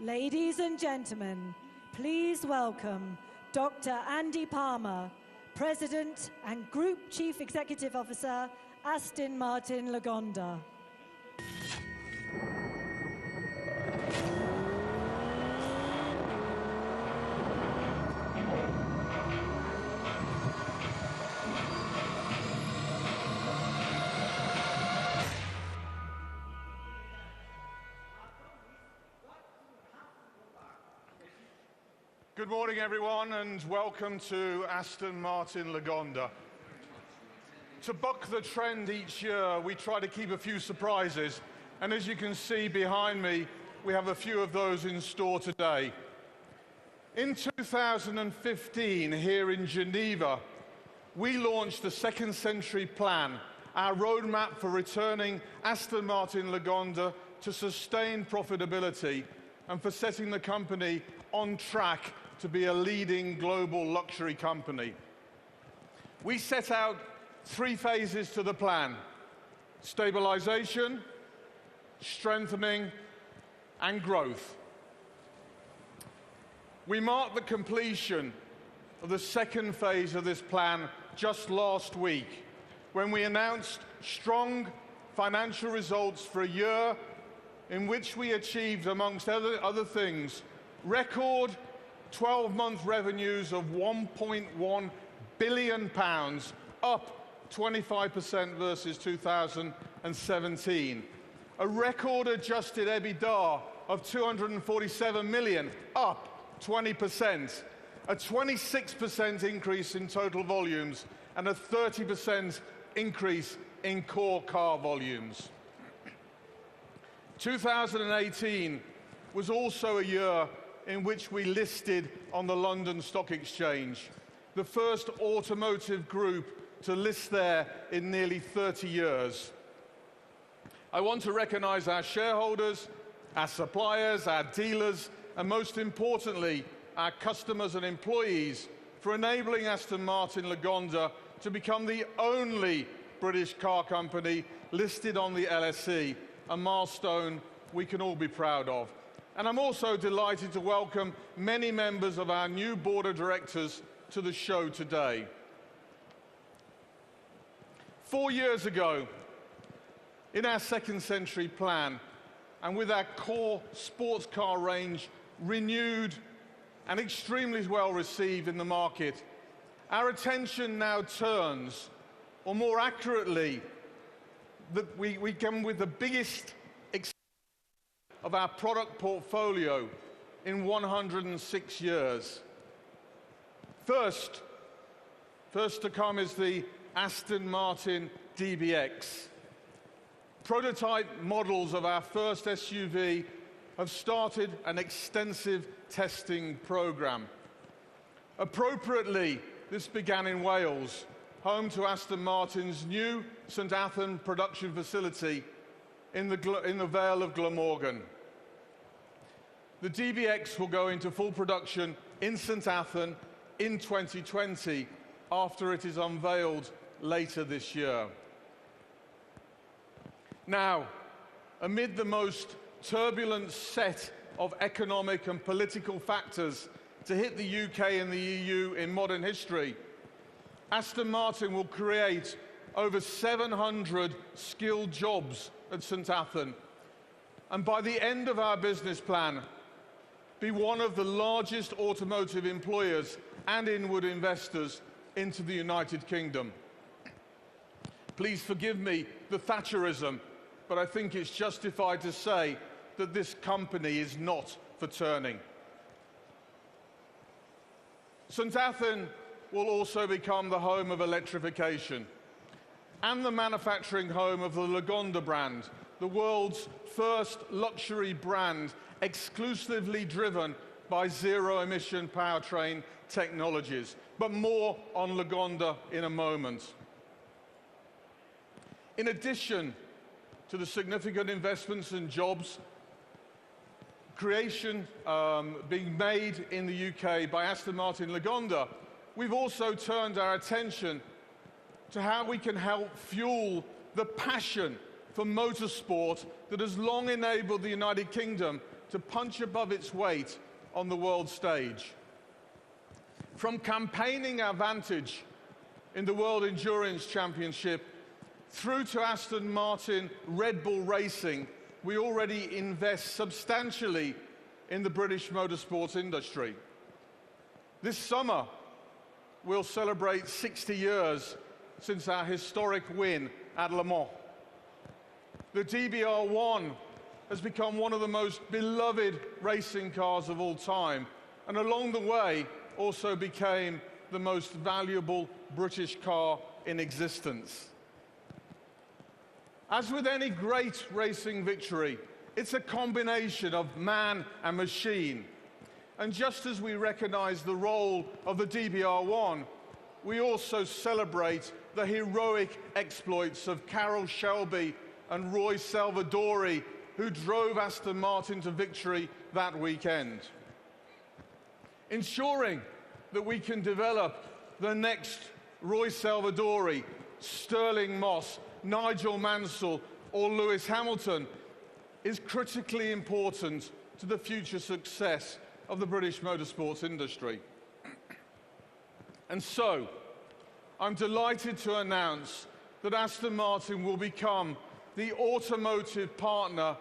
Ladies and gentlemen, please welcome Dr. Andy Palmer, President and Group Chief Executive Officer, Aston-Martin Lagonda. Good morning, everyone, and welcome to Aston-Martin Lagonda. To buck the trend each year, we try to keep a few surprises, and as you can see behind me, we have a few of those in store today. In 2015, here in Geneva, we launched the Second Century Plan, our roadmap for returning Aston-Martin Lagonda to sustained profitability and for setting the company on track to be a leading global luxury company. We set out 3 phases to the plan: stabilization, strengthening, and growth. We marked the completion of the second phase of this plan just last week, when we announced strong financial results for a year in which we achieved, amongst other things, record 12-month revenues of £1.1 billion, up 25% versus 2017. A record adjusted EBITDA of £247 million, up 20%. A 26% increase in total volumes and a 30% increase in core car volumes. 2018 was also a year in which we listed on the London Stock Exchange, the first automotive group to list there in nearly 30 years. I want to recognize our shareholders, our suppliers, our dealers, and most importantly, our customers and employees for enabling Aston Martin Lagonda to become the only British car company listed on the LSE, a milestone we can all be proud of. And I'm also delighted to welcome many members of our new board of directors to the show today. 4 years ago, in our Second Century Plan, and with our core sports car range renewed and extremely well received in the market, our attention now turns, or more accurately, we come with the biggest of our product portfolio in 106 years. First to come is the Aston Martin DBX. Prototype models of our first SUV have started an extensive testing program. Appropriately, this began in Wales, home to Aston Martin's new St Athan production facility in the Vale of Glamorgan. The DBX will go into full production in St Athan in 2020, after it is unveiled later this year. Now, amid the most turbulent set of economic and political factors to hit the UK and the EU in modern history, Aston Martin will create over 700 skilled jobs at St Athan, and by the end of our business plan, be one of the largest automotive employers and inward investors into the United Kingdom. Please forgive me the Thatcherism, but I think it's justified to say that this company is not for turning. St Athan will also become the home of electrification and the manufacturing home of the Lagonda brand, the world's first luxury brand exclusively driven by zero-emission powertrain technologies. But more on Lagonda in a moment. In addition to the significant investments and jobs creation being made in the UK by Aston Martin Lagonda, we've also turned our attention to how we can help fuel the passion for motorsport that has long enabled the United Kingdom to punch above its weight on the world stage. From campaigning our vantage in the World Endurance Championship through to Aston Martin Red Bull Racing, we already invest substantially in the British motorsports industry. This summer, we'll celebrate 60 years since our historic win at Le Mans. The DBR1 has become one of the most beloved racing cars of all time, and along the way also became the most valuable British car in existence. As with any great racing victory, it's a combination of man and machine. And just as we recognize the role of the DBR1, we also celebrate the heroic exploits of Carroll Shelby and Roy Salvadori, who drove Aston Martin to victory that weekend. Ensuring that we can develop the next Roy Salvadori, Sterling Moss, Nigel Mansell, or Lewis Hamilton is critically important to the future success of the British motorsports industry. And so, I'm delighted to announce that Aston Martin will become the automotive partner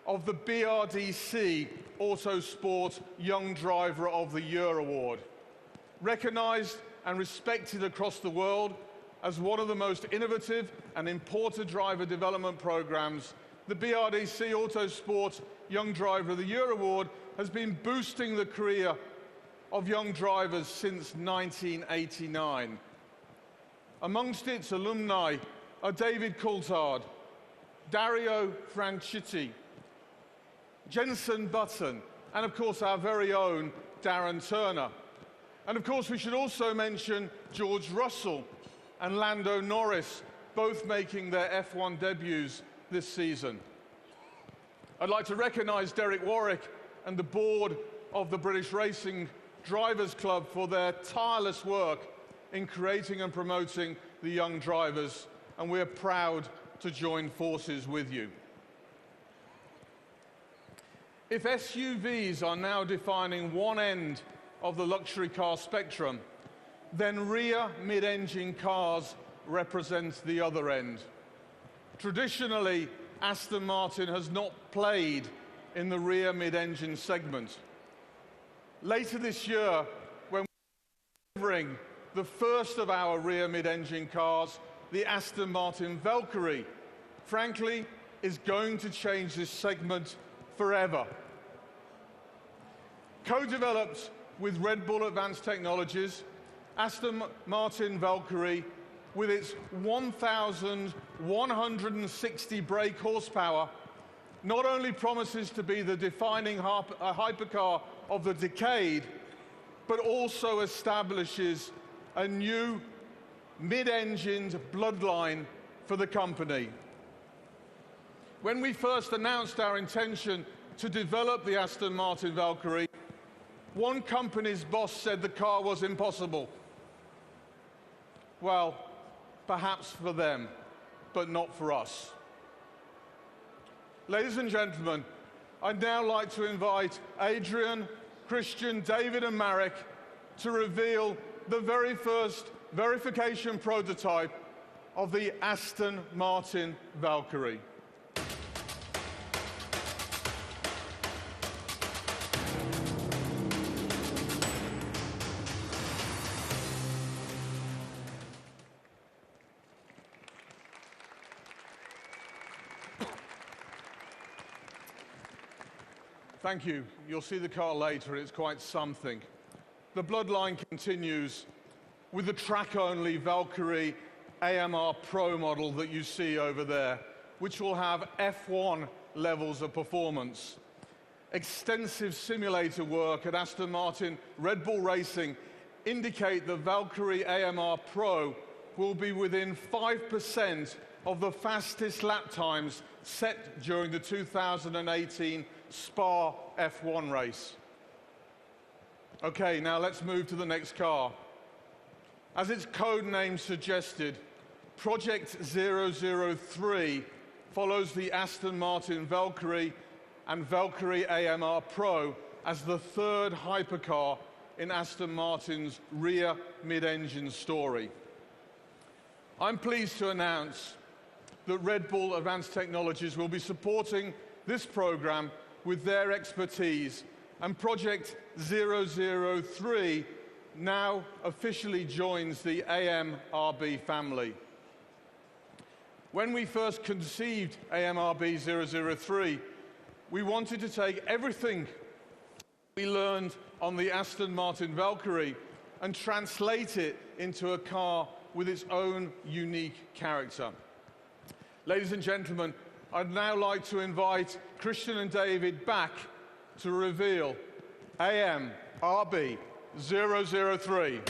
of the BRDC Autosport Young Driver of the Year Award. Recognized and respected across the world as one of the most innovative and important driver development programs, the BRDC Autosport Young Driver of the Year Award has been boosting the career of young drivers since 1989. Amongst its alumni are David Coulthard, Dario Franchitti, Jenson Button, and of course our very own Darren Turner. And of course we should also mention George Russell and Lando Norris, both making their F1 debuts this season. I'd like to recognise Derek Warwick and the board of the British Racing Drivers Club for their tireless work in creating and promoting the young drivers, and we're proud to join forces with you. If SUVs are now defining one end of the luxury car spectrum, then rear mid-engine cars represent the other end. Traditionally, Aston Martin has not played in the rear mid-engine segment. Later this year, when we're delivering the first of our rear mid-engine cars, the Aston Martin Valkyrie, frankly, is going to change this segment forever. Co-developed with Red Bull Advanced Technologies, Aston Martin Valkyrie, with its 1,160 brake horsepower, not only promises to be the defining hypercar of the decade, but also establishes a new mid-engined bloodline for the company. When we first announced our intention to develop the Aston Martin Valkyrie, one company's boss said the car was impossible. Well, perhaps for them, but not for us. Ladies and gentlemen, I'd now like to invite Adrian, Christian, David and Marek to reveal the very first verification prototype of the Aston Martin Valkyrie. Thank you. You'll see the car later. It's quite something. The bloodline continues with the track-only Valkyrie AMR Pro model that you see over there, which will have F1 levels of performance. Extensive simulator work at Aston Martin Red Bull Racing indicate the Valkyrie AMR Pro will be within 5% of the fastest lap times set during the 2018 Spa F1 race. Okay, now let's move to the next car. As its code name suggested, Project 003 follows the Aston Martin Valkyrie and Valkyrie AMR Pro as the third hypercar in Aston Martin's rear mid-engine story. I'm pleased to announce that Red Bull Advanced Technologies will be supporting this program with their expertise, and Project 003 now officially joins the AMRB family. When we first conceived AMRB 003, we wanted to take everything we learned on the Aston Martin Valkyrie and translate it into a car with its own unique character. Ladies and gentlemen, I'd now like to invite Christian and David back to reveal AMRB 003.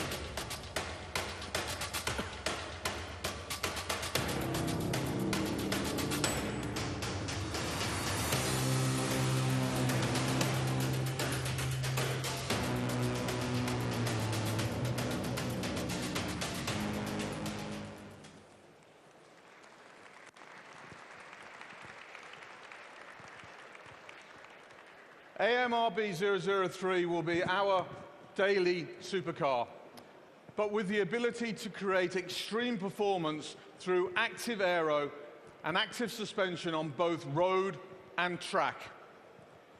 AMRB 003 will be our daily supercar, but with the ability to create extreme performance through active aero and active suspension on both road and track.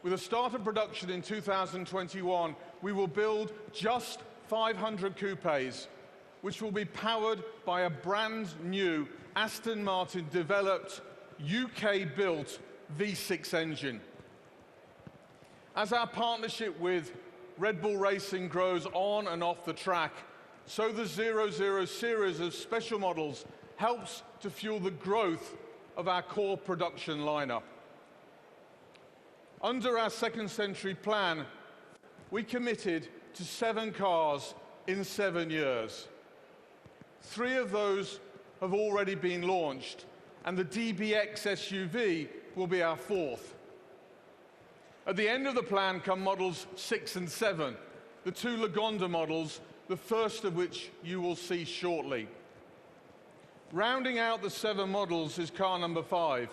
With a start of production in 2021, we will build just 500 coupes, which will be powered by a brand new Aston Martin developed, UK-built V6 engine. As our partnership with Red Bull Racing grows on and off the track, so the 00 series of special models helps to fuel the growth of our core production lineup. Under our second century plan, we committed to 7 cars in 7 years. 3 of those have already been launched, and the DBX SUV will be our 4th. At the end of the plan come models 6 and 7, the 2 Lagonda models, the first of which you will see shortly. Rounding out the 7 models is car number 5,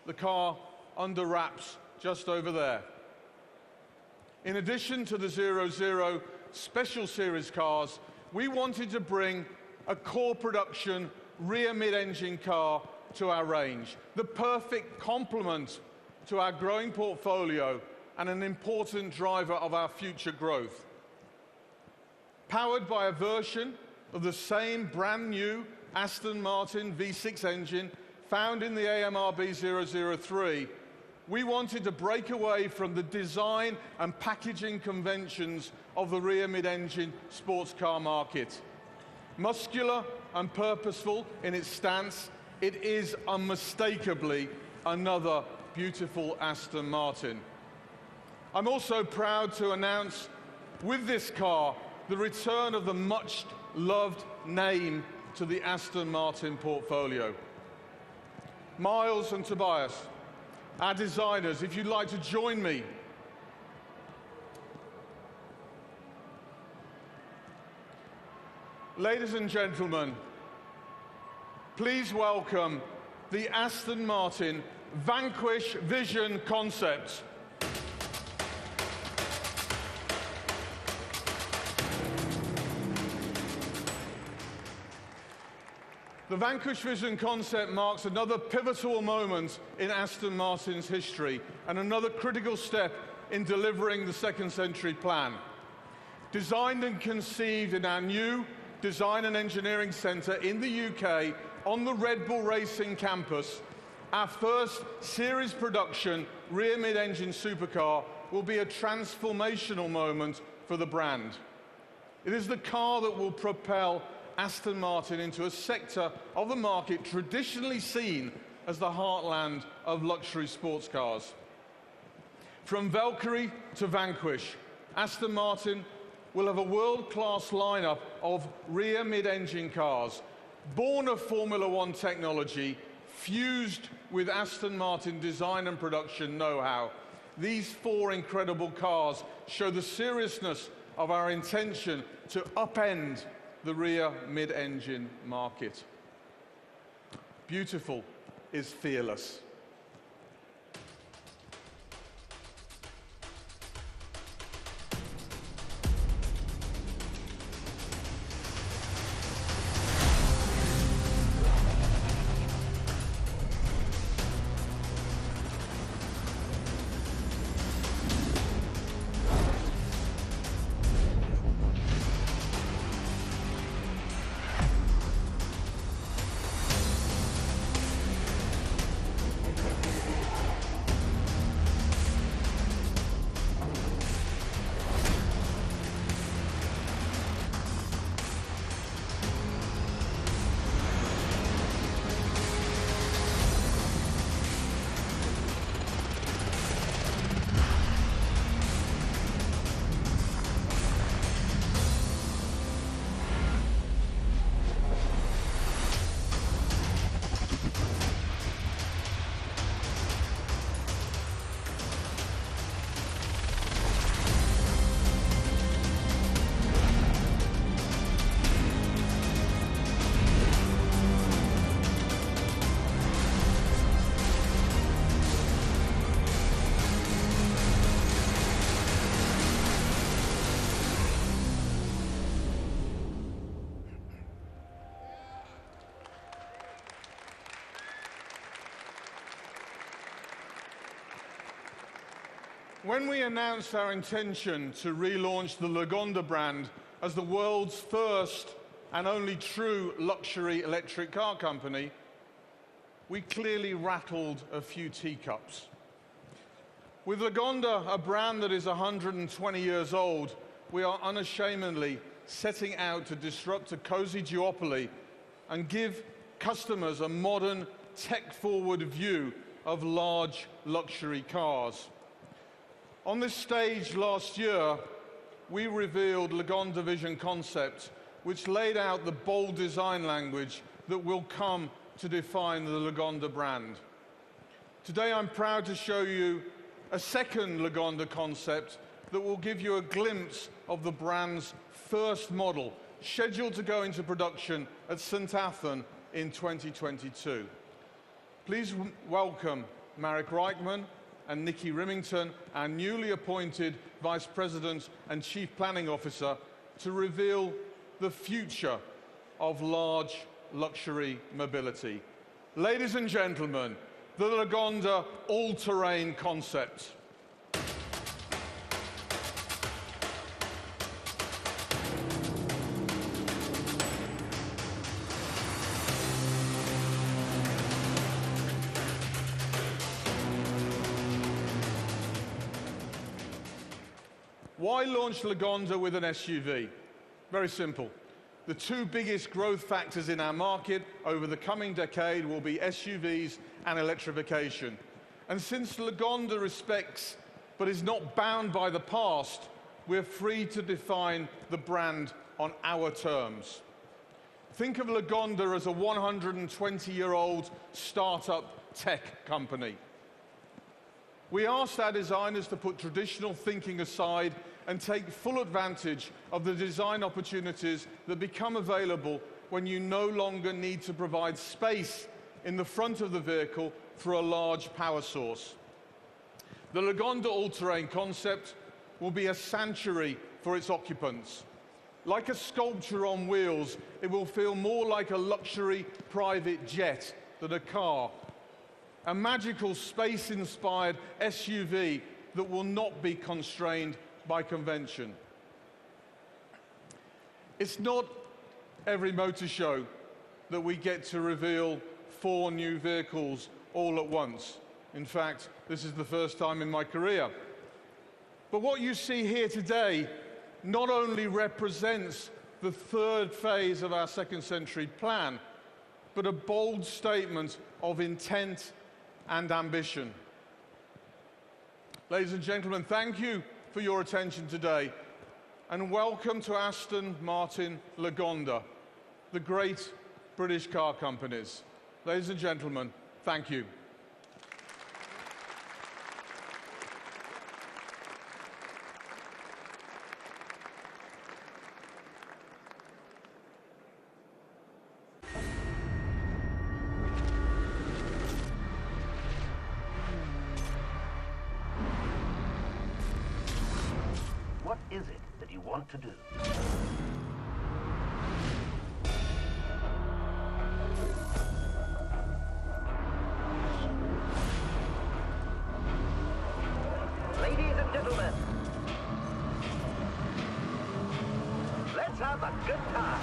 the car under wraps just over there. In addition to the 00 Special Series cars, we wanted to bring a core production rear mid-engine car to our range, the perfect complement to our growing portfolio and an important driver of our future growth. Powered by a version of the same brand new Aston Martin V6 engine found in the AMRB 003, we wanted to break away from the design and packaging conventions of the rear mid-engine sports car market. Muscular and purposeful in its stance, it is unmistakably another beautiful Aston Martin. I'm also proud to announce with this car the return of the much-loved name to the Aston Martin portfolio. Miles and Tobias, our designers, if you'd like to join me. Ladies and gentlemen, please welcome the Aston Martin Vanquish Vision concept. The Vanquish Vision concept marks another pivotal moment in Aston Martin's history and another critical step in delivering the second century plan. Designed and conceived in our new Design and Engineering Centre in the UK on the Red Bull Racing campus, our first series production rear mid-engine supercar will be a transformational moment for the brand. It is the car that will propel Aston Martin into a sector of the market traditionally seen as the heartland of luxury sports cars. From Valkyrie to Vanquish, Aston Martin will have a world-class lineup of rear mid-engine cars, born of Formula One technology, fused with Aston Martin design and production know-how. These 4 incredible cars show the seriousness of our intention to upend the rear mid-engine market. Beautiful is fearless. When we announced our intention to relaunch the Lagonda brand as the world's first and only true luxury electric car company, we clearly rattled a few teacups. With Lagonda, a brand that is 120 years old, we are unashamedly setting out to disrupt a cozy duopoly and give customers a modern, tech-forward view of large luxury cars. On this stage last year, we revealed Lagonda Vision Concept, which laid out the bold design language that will come to define the Lagonda brand. Today, I'm proud to show you a second Lagonda concept that will give you a glimpse of the brand's first model, scheduled to go into production at St Athan in 2022. Please welcome Marek Reichman and Nikki Rimington, our newly appointed Vice President and Chief Planning Officer, to reveal the future of large luxury mobility. Ladies and gentlemen, the Lagonda all-terrain concept. Why launch Lagonda with an SUV? Very simple. The two biggest growth factors in our market over the coming decade will be SUVs and electrification. And since Lagonda respects but is not bound by the past, we're free to define the brand on our terms. Think of Lagonda as a 120-year-old startup tech company. We asked our designers to put traditional thinking aside and take full advantage of the design opportunities that become available when you no longer need to provide space in the front of the vehicle for a large power source. The Lagonda all-terrain concept will be a sanctuary for its occupants. Like a sculpture on wheels, it will feel more like a luxury private jet than a car. A magical space-inspired SUV that will not be constrained by convention. It's not every motor show that we get to reveal 4 new vehicles all at once. In fact, this is the first time in my career. But what you see here today not only represents the third phase of our second century plan, but a bold statement of intent and ambition. Ladies and gentlemen, thank you for your attention today, and welcome to Aston-Martin Lagonda, the great British car companies. Ladies and gentlemen, thank you. What is it that you want to do? Ladies and gentlemen, let's have a good time.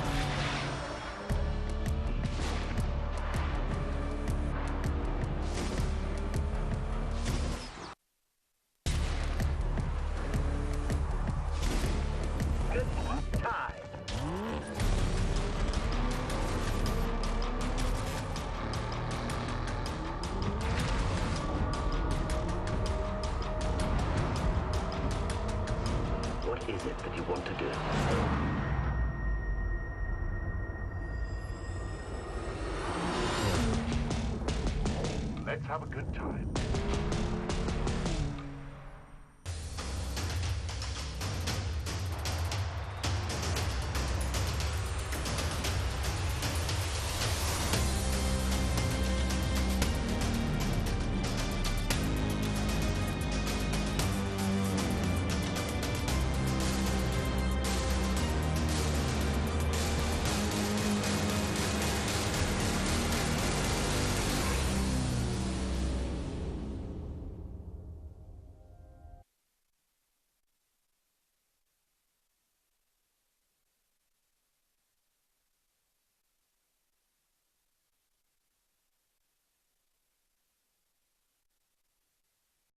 What is it that you want to do?